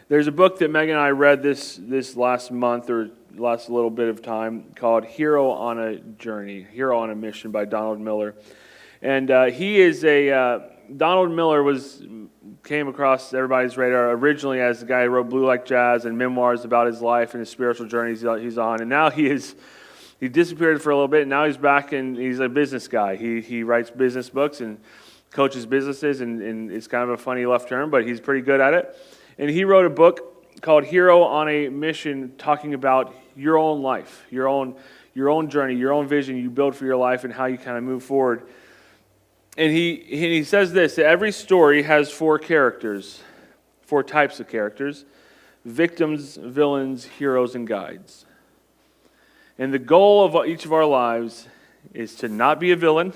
There's a book that Megan and I read this last month or last little bit of time called Hero on a Journey, Hero on a Mission by Donald Miller. And he is Donald Miller came across everybody's radar originally as the guy who wrote Blue Like Jazz and memoirs about his life and his spiritual journeys he's on. And now he disappeared for a little bit, and now he's back, and he's a business guy. He writes business books and coaches businesses, and it's kind of a funny left turn, but he's pretty good at it. And he wrote a book called Hero on a Mission, talking about your own life, your own journey, your own vision you build for your life and how you kind of move forward. And he says this, that every story has four types of characters: victims, villains, heroes, and guides. And the goal of each of our lives is to not be a villain,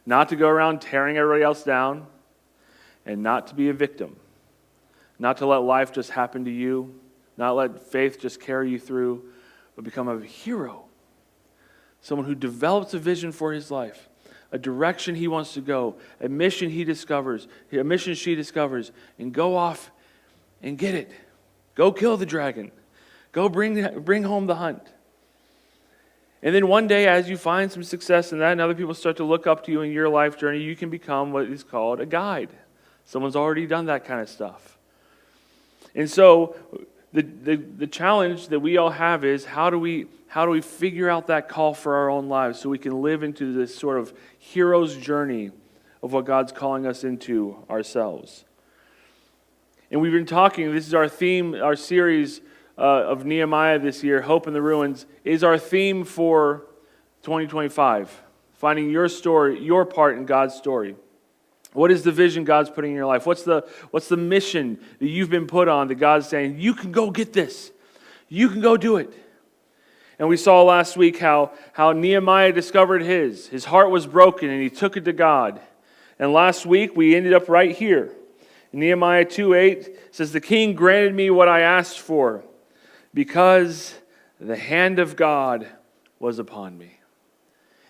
not to go around tearing everybody else down, and not to be a victim. Not to let life just happen to you, not let faith just carry you through, but become a hero. Someone who develops a vision for his life, a direction he wants to go, a mission she discovers, and go off and get it. Go kill the dragon. Go bring home the hunt. And then one day, as you find some success in that, and other people start to look up to you in your life journey, you can become what is called a guide. Someone's already done that kind of stuff. And so the challenge that we all have is how do we figure out that call for our own lives so we can live into this sort of hero's journey of what God's calling us into ourselves. And we've been talking, this is our theme, our series of Nehemiah this year, Hope in the Ruins, is our theme for 2025. Finding your story, your part in God's story. What is the vision God's putting in your life? What's the mission that you've been put on that God's saying, you can go get this. You can go do it. And we saw last week how Nehemiah discovered his heart was broken and he took it to God. And last week we ended up right here. Nehemiah 2:8 says, the king granted me what I asked for because the hand of God was upon me.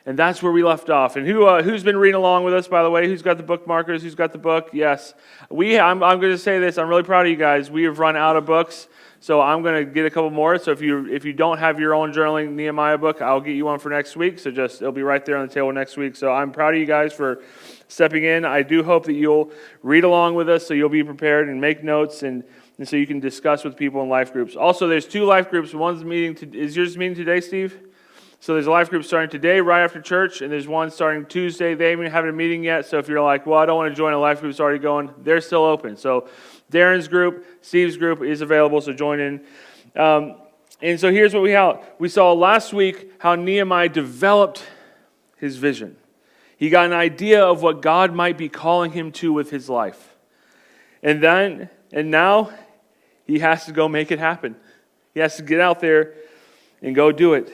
And that's where we left off. And who's been reading along with us, by the way? Who's got the bookmarkers? Who's got the book? Yes. I'm going to say this. I'm really proud of you guys. We have run out of books, so I'm going to get a couple more. So if you don't have your own journaling Nehemiah book, I'll get you one for next week. So it'll be right there on the table next week. So I'm proud of you guys for stepping in. I do hope that you'll read along with us so you'll be prepared and make notes and so you can discuss with people in life groups. Also, there's 2 life groups. One's meeting. Is yours meeting today, Steve? So there's a life group starting today right after church, and there's one starting Tuesday. They haven't even had a meeting yet, so if you're like, well, I don't want to join a life group that's already going, they're still open. So Darren's group, Steve's group is available, so join in. And so here's what we saw last week, how Nehemiah developed his vision. He got an idea of what God might be calling him to with his life. And now he has to go make it happen. He has to get out there and go do it.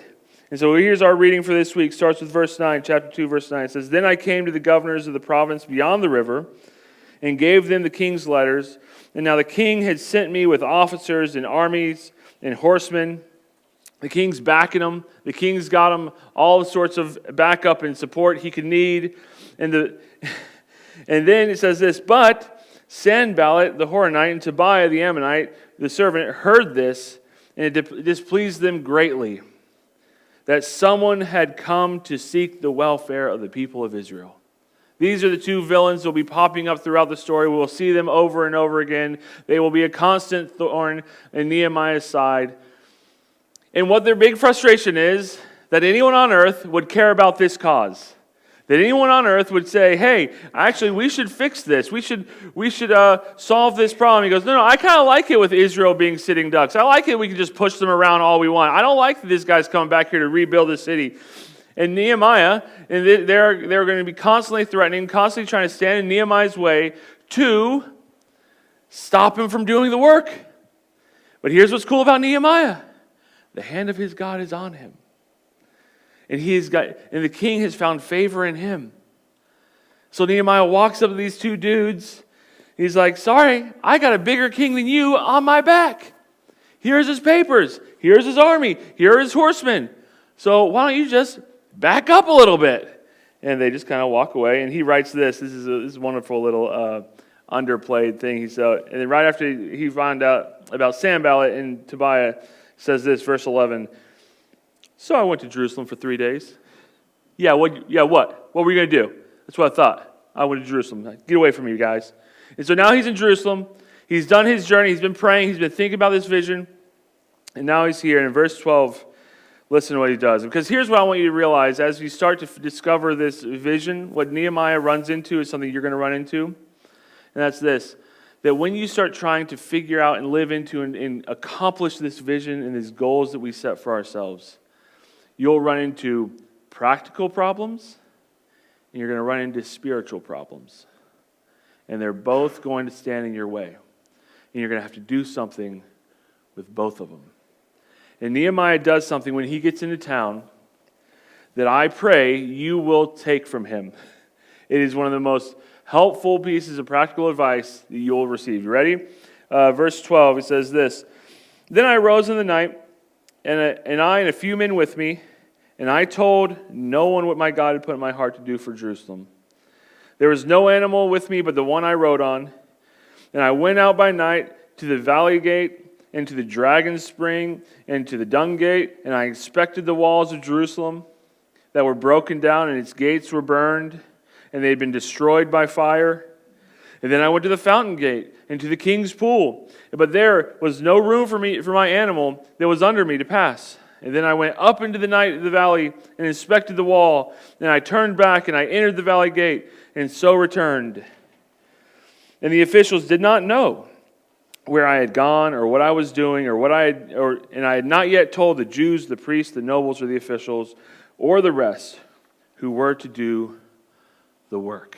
And so here's our reading for this week. Starts with verse 9, chapter 2, verse 9. It says, then I came to the governors of the province beyond the river and gave them the king's letters. And now the king had sent me with officers and armies and horsemen. The king's backing them. The king's got him all sorts of backup and support he could need. And then it says this, but Sanballat the Horonite and Tobiah the Ammonite, the servant, heard this, and it displeased them greatly, that someone had come to seek the welfare of the people of Israel. These are the 2 villains that will be popping up throughout the story. We will see them over and over again. They will be a constant thorn in Nehemiah's side. And what their big frustration is, that anyone on earth would care about this cause. That anyone on earth would say, hey, actually, we should fix this. We should solve this problem. He goes, no, I kind of like it with Israel being sitting ducks. I like it we can just push them around all we want. I don't like that this guy's coming back here to rebuild the city. And Nehemiah, and they're going to be constantly threatening, constantly trying to stand in Nehemiah's way to stop him from doing the work. But here's what's cool about Nehemiah. The hand of his God is on him. And the king has found favor in him. So Nehemiah walks up to these 2 dudes. He's like, sorry, I got a bigger king than you on my back. Here's his papers. Here's his army. Here are his horsemen. So why don't you just back up a little bit? And they just kind of walk away. And he writes this. This is a wonderful little underplayed thing. And then right after he found out about Sanballat, and Tobiah says this, verse 11. So I went to Jerusalem for 3 days. Yeah, what? What were you going to do? That's what I thought. I went to Jerusalem. Get away from me, you guys. And so now he's in Jerusalem. He's done his journey. He's been praying. He's been thinking about this vision. And now he's here. And in verse 12, listen to what he does. Because here's what I want you to realize. As you start to discover this vision, what Nehemiah runs into is something you're going to run into. And that's this. That when you start trying to figure out and live into and accomplish this vision and these goals that we set for ourselves, you'll run into practical problems and you're going to run into spiritual problems. And they're both going to stand in your way. And you're going to have to do something with both of them. And Nehemiah does something when he gets into town that I pray you will take from him. It is one of the most helpful pieces of practical advice that you will receive. You ready? Verse 12, it says this. Then I rose in the night, and I and a few men with me, and I told no one what my God had put in my heart to do for Jerusalem. There was no animal with me but the one I rode on. And I went out by night to the valley gate, and to the dragon spring, and to the dung gate, and I inspected the walls of Jerusalem that were broken down, and its gates were burned, and they had been destroyed by fire. And then I went to the fountain gate, and to the king's pool, but there was no room for my animal that was under me to pass. And then I went up into the night of the valley, and inspected the wall, and I turned back, and I entered the valley gate, and so returned. And the officials did not know where I had gone or what I was doing and I had not yet told the Jews, the priests, the nobles, or the officials, or the rest who were to do the work.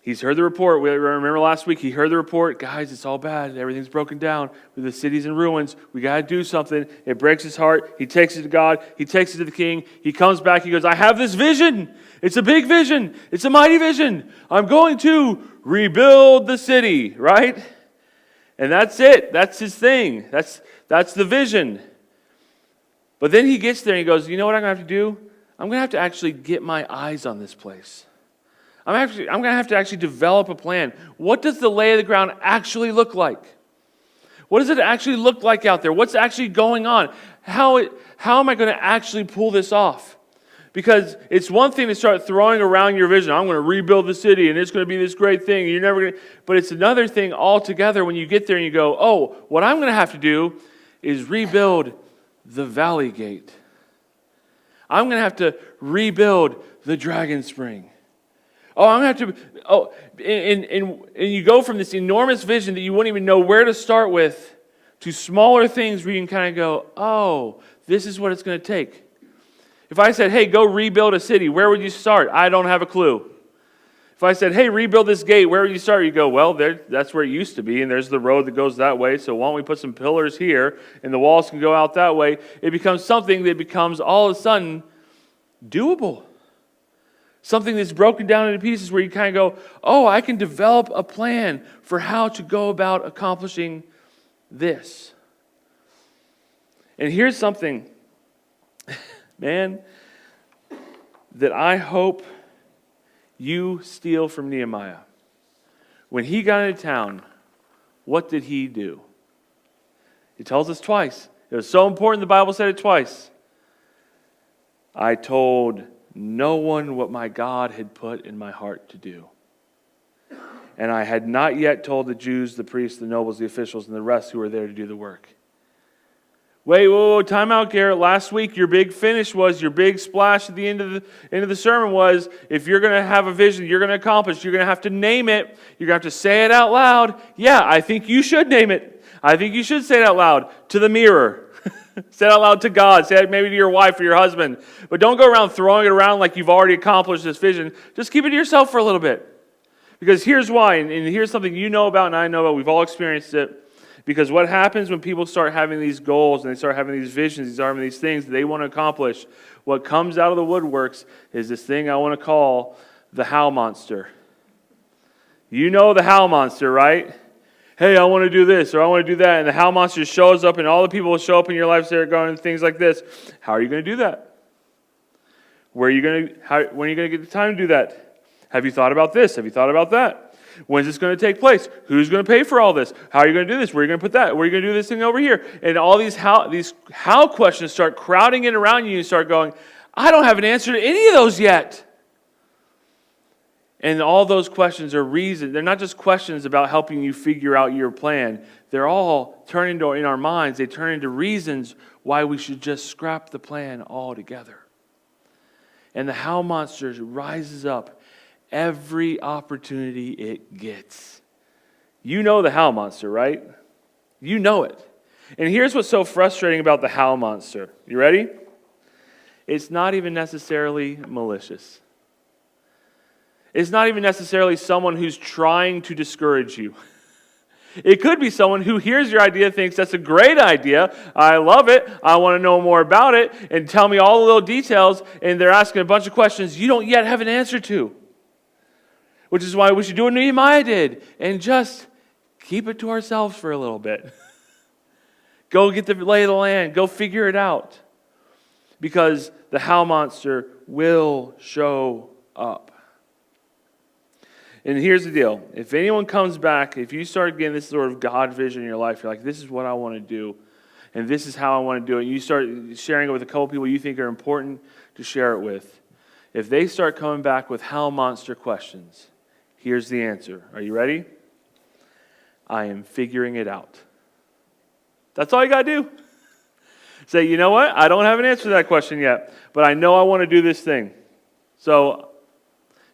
He's heard the report. We remember last week, he heard the report. Guys, it's all bad. Everything's broken down. The city's in ruins. We got to do something. It breaks his heart. He takes it to God. He takes it to the king. He comes back. He goes, I have this vision. It's a big vision. It's a mighty vision. I'm going to rebuild the city, right? And that's it. That's his thing. That's the vision. But then he gets there and he goes, you know what I'm going to have to do? I'm going to have to actually get my eyes on this place. I'm going to have to actually develop a plan. What does the lay of the ground actually look like? What does it actually look like out there? What's actually going on? How am I going to actually pull this off? Because it's one thing to start throwing around your vision. I'm going to rebuild the city and it's going to be this great thing. You're never going to, but it's another thing altogether when you get there and you go, oh, what I'm going to have to do is rebuild the valley gate. I'm going to have to rebuild the dragon spring. Oh, I'm going to have to, and you go from this enormous vision that you wouldn't even know where to start with to smaller things where you can kind of go, oh, this is what it's going to take. If I said, hey, go rebuild a city, where would you start? I don't have a clue. If I said, hey, rebuild this gate, where would you start? You go, well, that's where it used to be, and there's the road that goes that way, so why don't we put some pillars here, and the walls can go out that way. It becomes something that becomes all of a sudden doable. Something that's broken down into pieces where you kind of go, oh, I can develop a plan for how to go about accomplishing this. And here's something, man, that I hope you steal from Nehemiah. When he got into town, what did he do? It tells us twice. It was so important the Bible said it twice. I told no one what my God had put in my heart to do. And I had not yet told the Jews, the priests, the nobles, the officials, and the rest who were there to do the work. Wait, whoa, time out, Garrett. Last week, your big finish was, your big splash at the end of the sermon was, if you're going to have a vision, you're going to accomplish, you're going to have to name it. You're going to have to say it out loud. Yeah, I think you should name it. I think you should say it out loud to the mirror. Say it out loud to God. Say it maybe to your wife or your husband. But don't go around throwing it around like you've already accomplished this vision. Just keep it to yourself for a little bit. Because here's why, and here's something you know about and I know about. We've all experienced it. Because what happens when people start having these goals and they start having these visions, they start having these things that they want to accomplish, what comes out of the woodworks is this thing I want to call the how monster. You know the how monster, right? Hey, I want to do this or I want to do that. And the how monster shows up and all the people will show up in your life start going things like this. How are you going to do that? When are you going to get the time to do that? Have you thought about this? Have you thought about that? When's this going to take place? Who's going to pay for all this? How are you going to do this? Where are you going to put that? Where are you going to do this thing over here? And all these how questions start crowding in around you. And you start going, I don't have an answer to any of those yet. And all those questions are reasons. They're not just questions about helping you figure out your plan. They're all turn into, in our minds, they turn into reasons why we should just scrap the plan altogether. And the how monster rises up every opportunity it gets. You know the how monster, right? You know it. And here's what's so frustrating about the how monster. You ready? It's not even necessarily malicious. It's not even necessarily someone who's trying to discourage you. It could be someone who hears your idea, thinks that's a great idea, I love it, I want to know more about it, and tell me all the little details, and they're asking a bunch of questions you don't yet have an answer to. Which is why we should do what Nehemiah did, and just keep it to ourselves for a little bit. Go get the lay of the land, go figure it out. Because the how monster will show up. And here's the deal. If anyone comes back, if you start getting this sort of God vision in your life, you're like, this is what I want to do, and this is how I want to do it, and you start sharing it with a couple people you think are important to share it with. If they start coming back with how monster questions, here's the answer. Are you ready? I am figuring it out. That's all you got to do. Say, you know what? I don't have an answer to that question yet, but I know I want to do this thing. So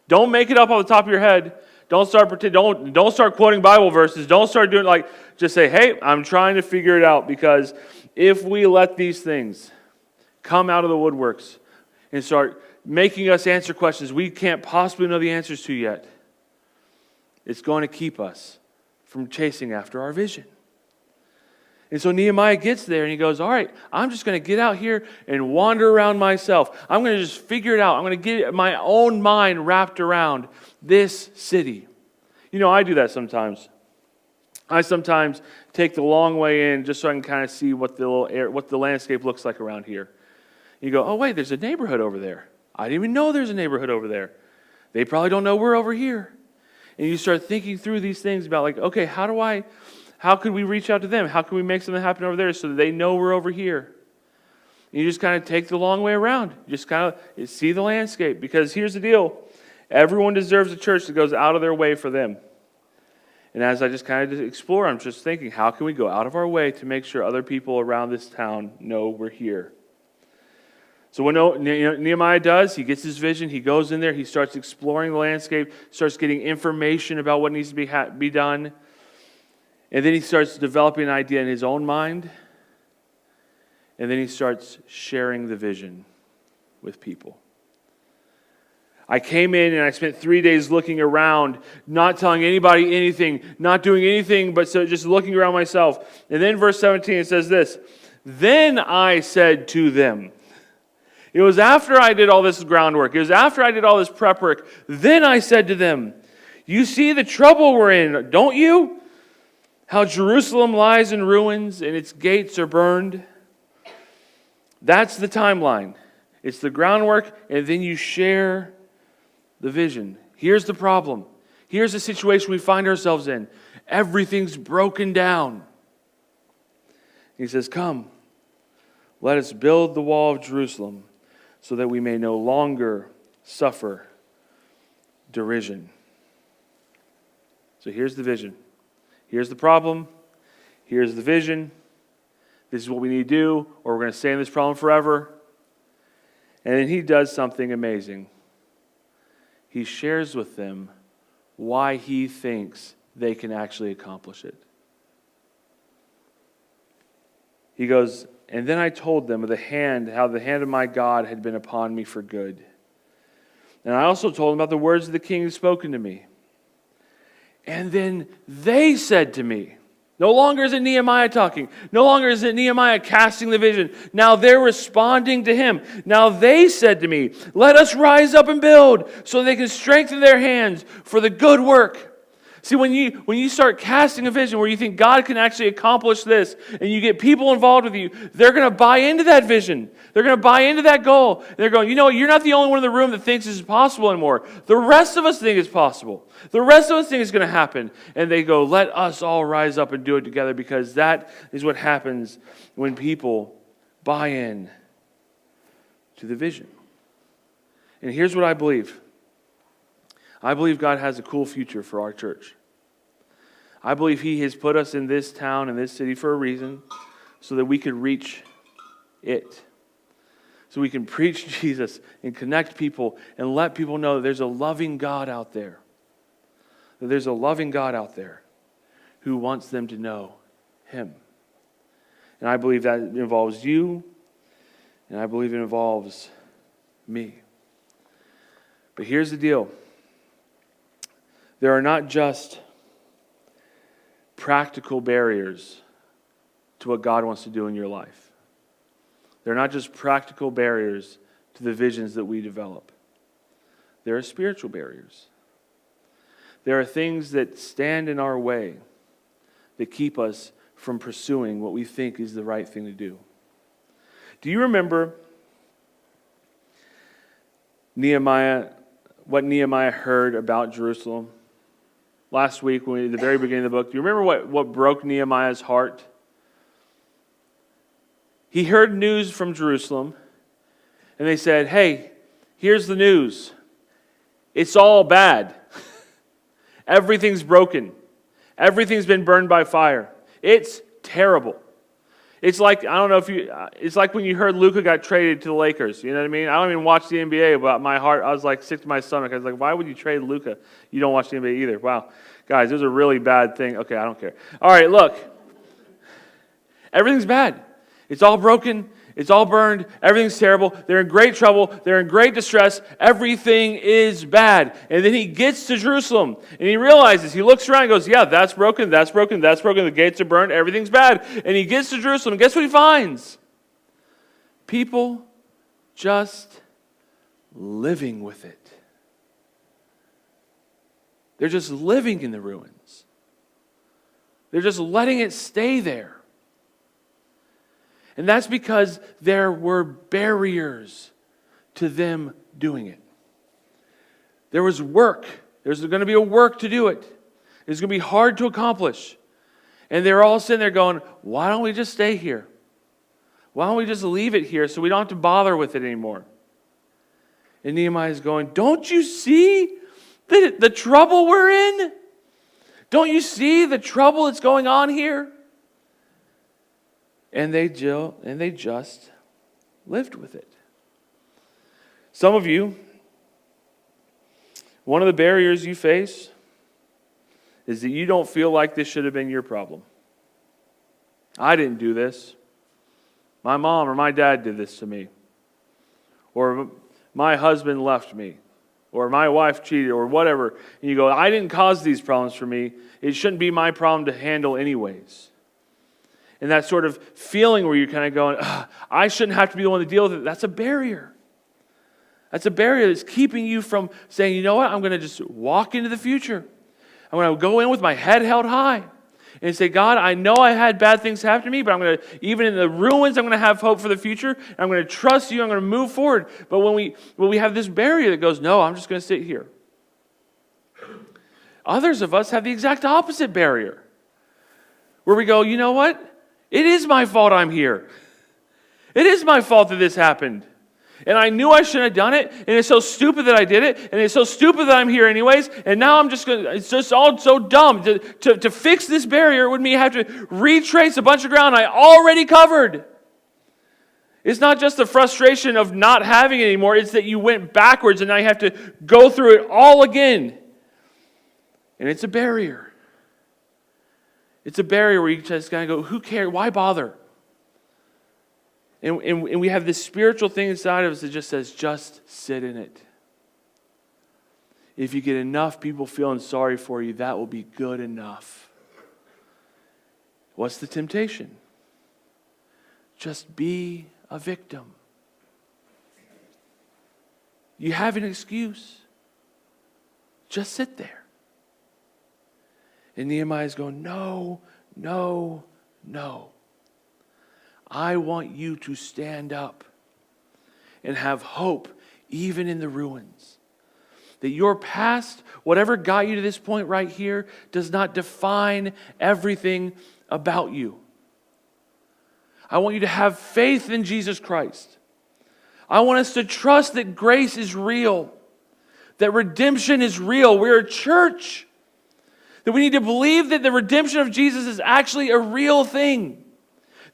don't make it up off the top of your head. Don't start quoting Bible verses. Don't start doing just say, hey, I'm trying to figure it out, because if we let these things come out of the woodworks and start making us answer questions we can't possibly know the answers to yet, it's going to keep us from chasing after our vision. And so Nehemiah gets there and he goes, all right, I'm just going to get out here and wander around myself. I'm going to just figure it out. I'm going to get my own mind wrapped around this city. You know, I do that sometimes. I sometimes take the long way in just so I can kind of see what the landscape looks like around here. You go, oh wait, there's a neighborhood over there. I didn't even know there's a neighborhood over there. They probably don't know we're over here. And you start thinking through these things about okay, how could we reach out to them? How can we make something happen over there so that they know we're over here? And you just kind of take the long way around. You just kind of see the landscape. Because here's the deal. Everyone deserves a church that goes out of their way for them. And as I just kind of explore, I'm just thinking, how can we go out of our way to make sure other people around this town know we're here? So what Nehemiah does, he gets his vision, he goes in there, he starts exploring the landscape, starts getting information about what needs to be done. And then he starts developing an idea in his own mind. And then he starts sharing the vision with people. I came in and I spent 3 days looking around, not telling anybody anything, not doing anything, but just looking around myself. And then verse 17, it says this, then I said to them. It was after I did all this groundwork. It was after I did all this prep work. Then I said to them, you see the trouble we're in, don't you? How Jerusalem lies in ruins and its gates are burned. That's the timeline. It's the groundwork, and then you share the vision. Here's the problem. Here's the situation we find ourselves in. Everything's broken down. He says, come, let us build the wall of Jerusalem so that we may no longer suffer derision. So here's the vision. Here's the problem. Here's the vision. This is what we need to do, or we're going to stay in this problem forever. And then he does something amazing. He shares with them why he thinks they can actually accomplish it. He goes, and then I told them how the hand of my God had been upon me for good. And I also told them about the words of the king had spoken to me. And then they said to me, no longer is it Nehemiah talking. No longer is it Nehemiah casting the vision. Now they're responding to him. Now they said to me, let us rise up and build so they can strengthen their hands for the good work. See, when you start casting a vision where you think God can actually accomplish this, and you get people involved with you, they're going to buy into that vision. They're going to buy into that goal. They're going, you know what, you're not the only one in the room that thinks this is possible anymore. The rest of us think it's possible. The rest of us think it's going to happen. And they go, let us all rise up and do it together, because that is what happens when people buy in to the vision. And here's what I believe. I believe God has a cool future for our church. I believe He has put us in this town and this city for a reason, so that we could reach it. So we can preach Jesus and connect people and let people know that there's a loving God out there. That there's a loving God out there who wants them to know Him. And I believe that involves you, and I believe it involves me. But here's the deal. There are not just practical barriers to what God wants to do in your life. They're not just practical barriers to the visions that we develop. There are spiritual barriers. There are things that stand in our way that keep us from pursuing what we think is the right thing to do. Do you remember what Nehemiah heard about Jerusalem? Last week, when we at the very beginning of the book, do you remember what broke Nehemiah's heart? He heard news from Jerusalem, and they said, hey, here's the news. It's all bad. Everything's broken. Everything's been burned by fire. It's terrible. It's like, I don't know if it's like when you heard Luka got traded to the Lakers. You know what I mean? I don't even watch the NBA, but my heart, I was like sick to my stomach. I was like, why would you trade Luka? You don't watch the NBA either. Wow. Guys, it was a really bad thing. Okay, I don't care. All right, look. Everything's bad. It's all broken. It's all burned. Everything's terrible. They're in great trouble. They're in great distress. Everything is bad. And then he gets to Jerusalem, and he realizes, he looks around and goes, yeah, that's broken, that's broken, that's broken. The gates are burned. Everything's bad. And he gets to Jerusalem, and guess what he finds? People just living with it. They're just living in the ruins. They're just letting it stay there. And that's because there were barriers to them doing it. There was work. There's going to be a work to do it. It's going to be hard to accomplish. And they're all sitting there going, why don't we just stay here? Why don't we just leave it here so we don't have to bother with it anymore? And Nehemiah is going, don't you see the trouble we're in? Don't you see the trouble that's going on here? And they just lived with it. Some of you, one of the barriers you face is that you don't feel like this should have been your problem. I didn't do this. My mom or my dad did this to me. Or my husband left me. Or my wife cheated, or whatever. And you go, I didn't cause these problems for me. It shouldn't be my problem to handle anyways. And that sort of feeling where you're kind of going, I shouldn't have to be the one to deal with it. That's a barrier. That's a barrier that's keeping you from saying, you know what, I'm going to just walk into the future. I'm going to go in with my head held high and say, God, I know I had bad things happen to me, but I'm going to, even in the ruins, I'm going to have hope for the future. I'm going to trust you. I'm going to move forward. But when we have this barrier that goes, no, I'm just going to sit here. Others of us have the exact opposite barrier, where we go, you know what? It is my fault I'm here. It is my fault that this happened. And I knew I shouldn't have done it, and it's so stupid that I did it, and it's so stupid that I'm here anyways, and now I'm just going to, it's just all so dumb. To fix this barrier would mean I have to retrace a bunch of ground I already covered. It's not just the frustration of not having it anymore, it's that you went backwards and now you have to go through it all again. And it's a barrier. It's a barrier where you just kind of go, who cares? Why bother? And we have this spiritual thing inside of us that just says, just sit in it. If you get enough people feeling sorry for you, that will be good enough. What's the temptation? Just be a victim. You have an excuse. Just sit there. And Nehemiah's going, no, no, no. I want you to stand up and have hope even in the ruins. That your past, whatever got you to this point right here, does not define everything about you. I want you to have faith in Jesus Christ. I want us to trust that grace is real, that redemption is real. We're a church. That we need to believe that the redemption of Jesus is actually a real thing.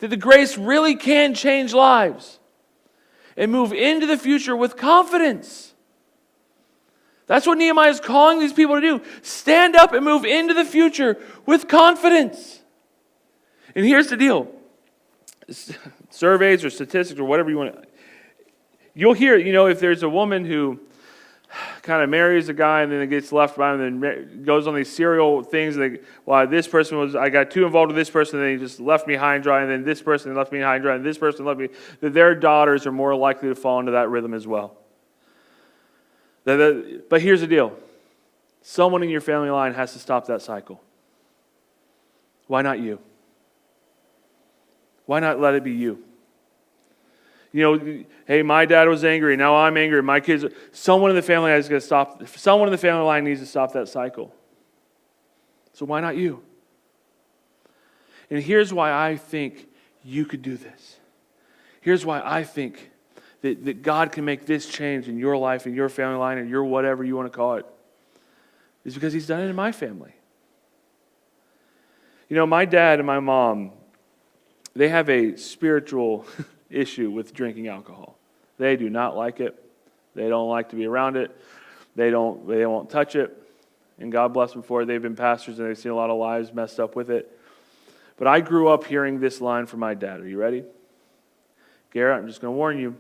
That the grace really can change lives. And move into the future with confidence. That's what Nehemiah is calling these people to do. Stand up and move into the future with confidence. And here's the deal. Surveys or statistics or whatever you want to... You'll hear, if there's a woman who kind of marries a guy and then it gets left behind and then goes on these serial things. This person I got too involved with this person and then he just left me high and dry, and then this person left me high and dry, and this person left me, that their daughters are more likely to fall into that rhythm as well. But here's the deal. Someone in your family line has to stop that cycle. Why not you? Why not let it be you? Hey, my dad was angry, now I'm angry, my kids... Someone in the family has to stop. Someone in the family line needs to stop that cycle. So why not you? And here's why I think you could do this. Here's why I think that God can make this change in your life, in your family line, or your whatever you want to call it. Is because He's done it in my family. My dad and my mom, they have a spiritual issue with drinking alcohol. They do not like it. They don't like to be around it. They won't touch it. And God bless them for it. They've been pastors and they've seen a lot of lives messed up with it. But I grew up hearing this line from my dad. Are you ready? Garrett, I'm just going to warn you.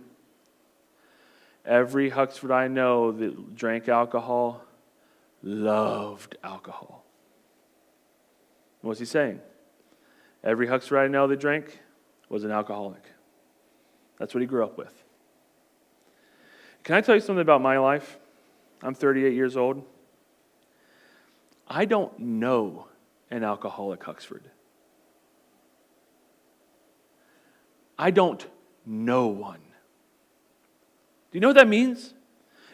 Every Huxford I know that drank alcohol loved alcohol. What's he saying? Every Huxford I know that drank was an alcoholic. That's what he grew up with. Can I tell you something about my life? I'm 38 years old. I don't know an alcoholic Huxford. I don't know one. Do you know what that means?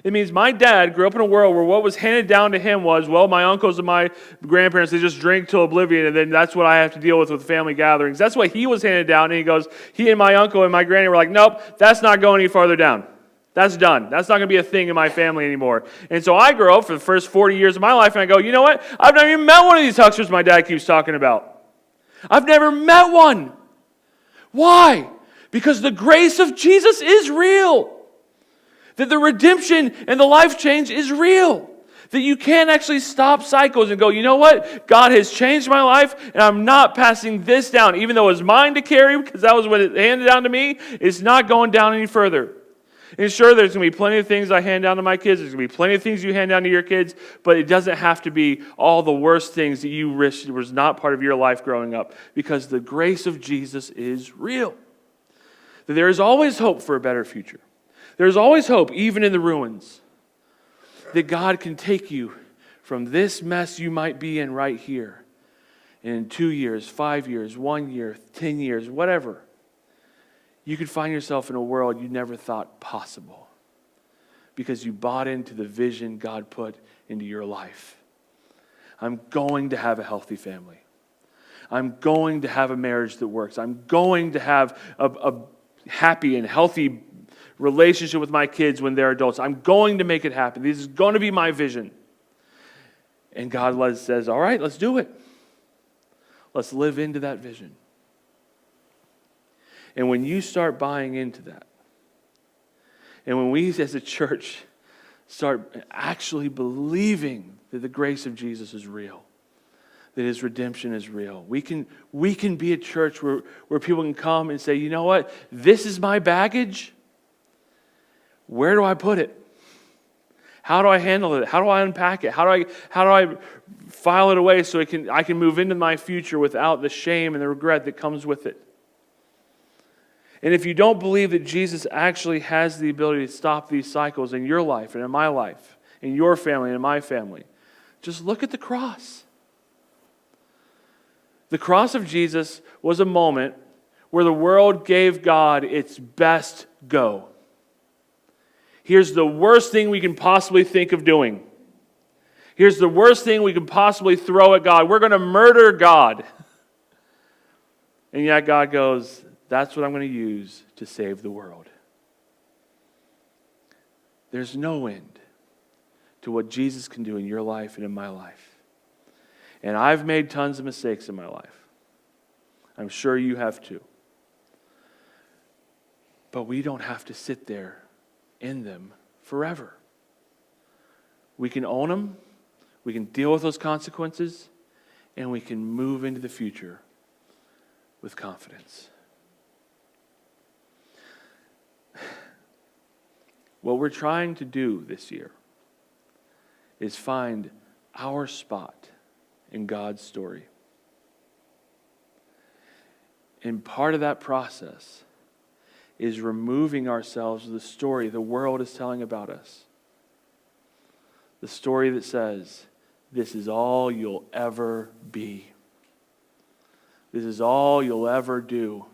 It means my dad grew up in a world where what was handed down to him was, my uncles and my grandparents, they just drink till oblivion, and then that's what I have to deal with family gatherings. That's what he was handed down, and he and my uncle and my granny were like, nope, that's not going any farther down. That's done. That's not going to be a thing in my family anymore. And so I grew up for the first 40 years of my life, and I go, you know what? I've never even met one of these Huxfords my dad keeps talking about. I've never met one. Why? Because the grace of Jesus is real. That the redemption and the life change is real. That you can actually stop cycles and go, you know what? God has changed my life and I'm not passing this down. Even though it was mine to carry because that was what it handed down to me, it's not going down any further. And sure, there's going to be plenty of things I hand down to my kids. There's going to be plenty of things you hand down to your kids. But it doesn't have to be all the worst things that you wish was not part of your life growing up. Because the grace of Jesus is real. That there is always hope for a better future. There's always hope, even in the ruins, that God can take you from this mess you might be in right here. And in 2 years, 5 years, 1 year, 10 years, whatever, you could find yourself in a world you never thought possible because you bought into the vision God put into your life. I'm going to have a healthy family. I'm going to have a marriage that works. I'm going to have a happy and healthy relationship with my kids when they're adults. I'm going to make it happen. This is going to be my vision. And God says, all right, let's do it. Let's live into that vision. And when you start buying into that, and when we as a church start actually believing that the grace of Jesus is real, that His redemption is real, we can be a church where people can come and say, you know what, this is my baggage. Where do I put it? How do I handle it? How do I unpack it? How do I file it away so I can move into my future without the shame and the regret that comes with it? And if you don't believe that Jesus actually has the ability to stop these cycles in your life and in my life, in your family and in my family, just look at the cross. The cross of Jesus was a moment where the world gave God its best go. Here's the worst thing we can possibly think of doing. Here's the worst thing we can possibly throw at God. We're going to murder God. And yet God goes, that's what I'm going to use to save the world. There's no end to what Jesus can do in your life and in my life. And I've made tons of mistakes in my life. I'm sure you have too. But we don't have to sit there in them forever. We can own them, we can deal with those consequences, and we can move into the future with confidence. What we're trying to do this year is find our spot in God's story. And part of that process is removing ourselves from the story the world is telling about us. The story that says, this is all you'll ever be. This is all you'll ever do.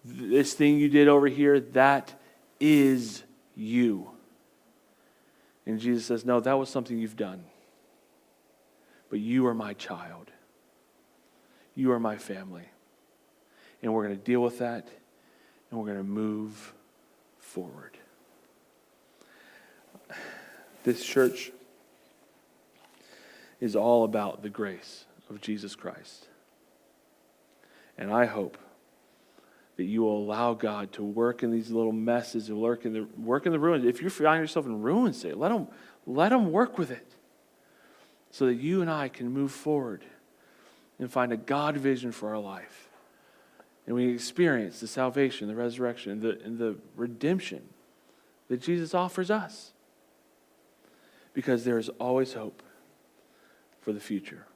This thing you did over here, that is you. And Jesus says, no, that was something you've done. But you are my child. You are my family. And we're going to deal with that, and we're going to move forward. This church is all about the grace of Jesus Christ. And I hope that you will allow God to work in these little messes and work in the ruins. If you find yourself in ruins, say, let him work with it, so that you and I can move forward and find a God vision for our life. And we experience the salvation, the resurrection, and the redemption that Jesus offers us. Because there is always hope for the future.